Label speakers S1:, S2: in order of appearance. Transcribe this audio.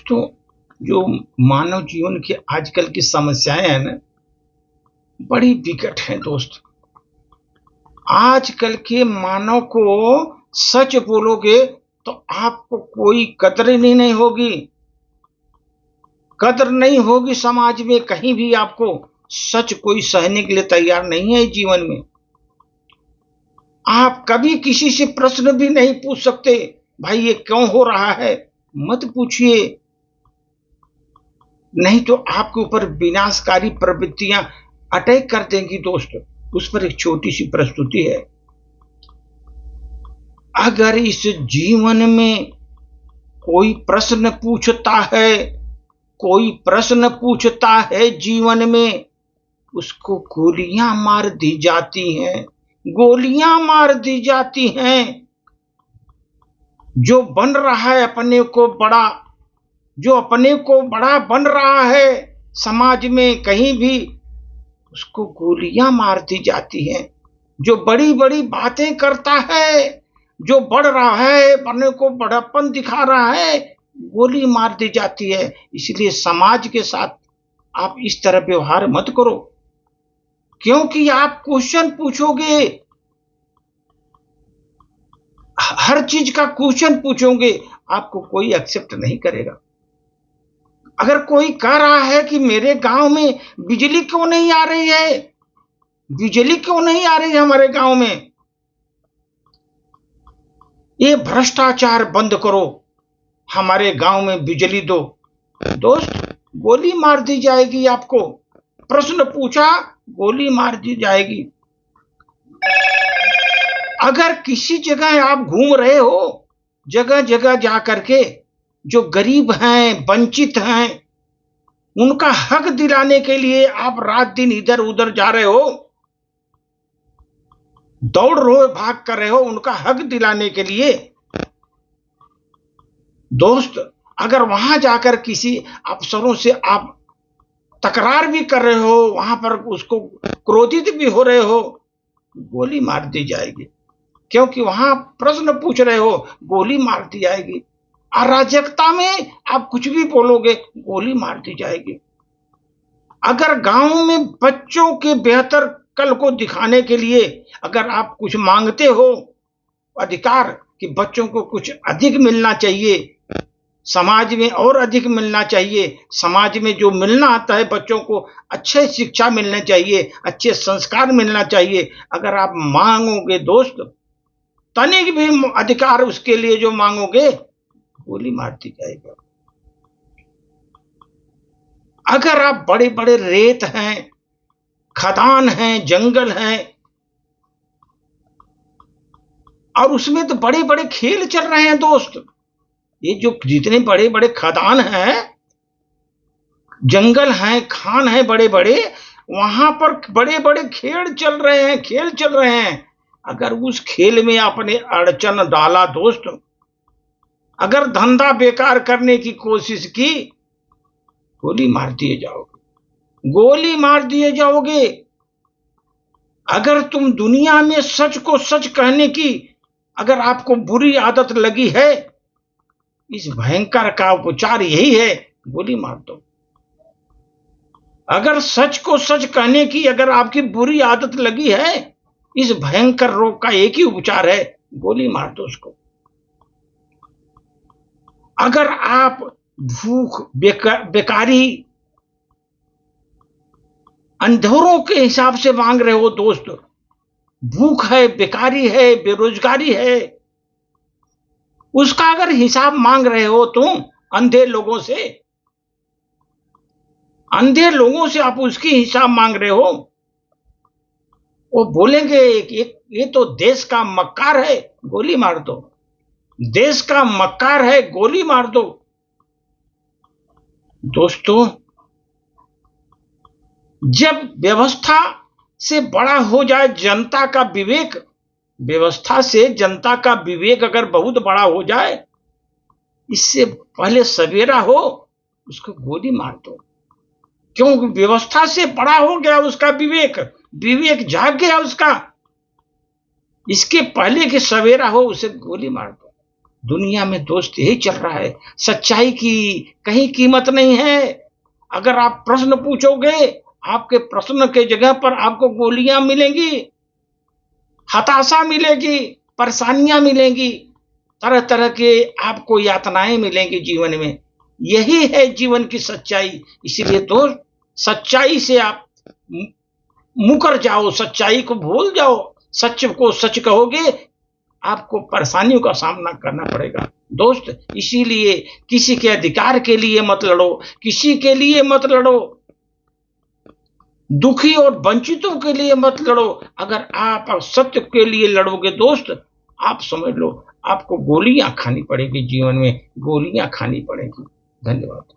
S1: दोस्तों, जो मानव जीवन की आजकल की समस्याएं हैं ना, बड़ी विकट हैं दोस्त। आजकल के मानव को सच बोलोगे तो आपको कोई कदर ही नहीं होगी। कदर नहीं होगी समाज में, कहीं भी आपको सच कोई सहने के लिए तैयार नहीं है जीवन में। आप कभी किसी से प्रश्न भी नहीं पूछ सकते, भाई ये क्यों हो रहा है, मत पूछिए, नहीं तो आपके ऊपर विनाशकारी प्रवृत्तियां अटैक कर देंगी दोस्त। उस पर एक छोटी सी प्रस्तुति है। अगर इस जीवन में कोई प्रश्न पूछता है, कोई प्रश्न पूछता है जीवन में, उसको गोलियां मार दी जाती हैं, गोलियां मार दी जाती हैं। जो बन रहा है अपने को बड़ा, जो अपने को बड़ा बन रहा है समाज में कहीं भी, उसको गोलियां मार दी जाती हैं। जो बड़ी बड़ी बातें करता है, जो बढ़ रहा है, अपने को बड़प्पन दिखा रहा है, गोली मार दी जाती है। इसलिए समाज के साथ आप इस तरह व्यवहार मत करो, क्योंकि आप क्वेश्चन पूछोगे, हर चीज का क्वेश्चन पूछोगे, आपको कोई एक्सेप्ट नहीं करेगा। अगर कोई कह रहा है कि मेरे गांव में बिजली क्यों नहीं आ रही है, बिजली क्यों नहीं आ रही है हमारे गांव में, ये भ्रष्टाचार बंद करो, हमारे गांव में बिजली दो, दोस्त गोली मार दी जाएगी आपको। प्रश्न पूछा, गोली मार दी जाएगी। अगर किसी जगह आप घूम रहे हो, जगह जगह जा करके जो गरीब हैं, वंचित हैं, उनका हक दिलाने के लिए आप रात दिन इधर उधर जा रहे हो, दौड़ रहे हो, भाग कर रहे हो उनका हक दिलाने के लिए, दोस्त अगर वहां जाकर किसी अफसरों से आप तकरार भी कर रहे हो, वहां पर उसको क्रोधित भी हो रहे हो, गोली मार दी जाएगी। क्योंकि वहां प्रश्न पूछ रहे हो, गोली मार दी जाएगी। अराजकता में आप कुछ भी बोलोगे, गोली मार दी जाएगी। अगर गांव में बच्चों के बेहतर कल को दिखाने के लिए अगर आप कुछ मांगते हो, अधिकार कि बच्चों को कुछ अधिक मिलना चाहिए, समाज में और अधिक मिलना चाहिए, समाज में जो मिलना आता है बच्चों को, अच्छे शिक्षा मिलना चाहिए, अच्छे संस्कार मिलना चाहिए, अगर आप मांगोगे दोस्त, तनिक भी अधिकार उसके लिए जो मांगोगे, गोली मार दी जाएगी। अगर आप बड़े बड़े रेत हैं, खदान हैं, जंगल हैं, और उसमें तो बड़े बड़े खेल चल रहे हैं दोस्त, ये जो जितने बड़े बड़े खदान हैं, जंगल हैं, खान हैं बड़े बड़े, वहां पर बड़े बड़े खेल चल रहे हैं, खेल चल रहे हैं। अगर उस खेल में आपने अड़चन डाला दोस्त, अगर धंधा बेकार करने की कोशिश की, गोली मार दिए जाओगे, गोली मार दिए जाओगे। अगर तुम दुनिया में सच को सच कहने की अगर आपको बुरी आदत लगी है, इस भयंकर का उपचार यही है, गोली मार दो। अगर सच को सच कहने की अगर आपकी बुरी आदत लगी है, इस भयंकर रोग का एक ही उपचार है, गोली मार दो उसको। अगर आप भूख बेकारी अंधेरों के हिसाब से मांग रहे हो दोस्त, भूख है, बेकारी है, बेरोजगारी है, उसका अगर हिसाब मांग रहे हो तुम अंधे लोगों से, अंधे लोगों से आप उसकी हिसाब मांग रहे हो, वो बोलेंगे ये तो देश का मक्कार है, गोली मार दो, देश का मक्कार है, गोली मार दो। दोस्तों, जब व्यवस्था से बड़ा हो जाए जनता का विवेक, व्यवस्था से जनता का विवेक अगर बहुत बड़ा हो जाए, इससे पहले सवेरा हो, उसको गोली मार दो। क्योंकि व्यवस्था से बड़ा हो गया उसका विवेक, विवेक जाग गया उसका, इसके पहले कि सवेरा हो उसे गोली मार दो। दुनिया में दोस्त यही चल रहा है, सच्चाई की कहीं कीमत नहीं है। अगर आप प्रश्न पूछोगे, आपके प्रश्न के जगह पर आपको गोलियां मिलेंगी, हताशा मिलेगी, परेशानियां मिलेंगी, तरह तरह के आपको यातनाएं मिलेंगी जीवन में। यही है जीवन की सच्चाई। इसीलिए तो सच्चाई से आप मुकर जाओ, सच्चाई को भूल जाओ, सच को सच कहोगे, आपको परेशानियों का सामना करना पड़ेगा दोस्त। इसीलिए किसी के अधिकार के लिए मत लड़ो, किसी के लिए मत लड़ो, दुखी और वंचितों के लिए मत लड़ो। अगर आप सत्य के लिए लड़ोगे दोस्त, आप समझ लो आपको गोलियां खानी पड़ेगी, जीवन में गोलियां खानी पड़ेगी। धन्यवाद।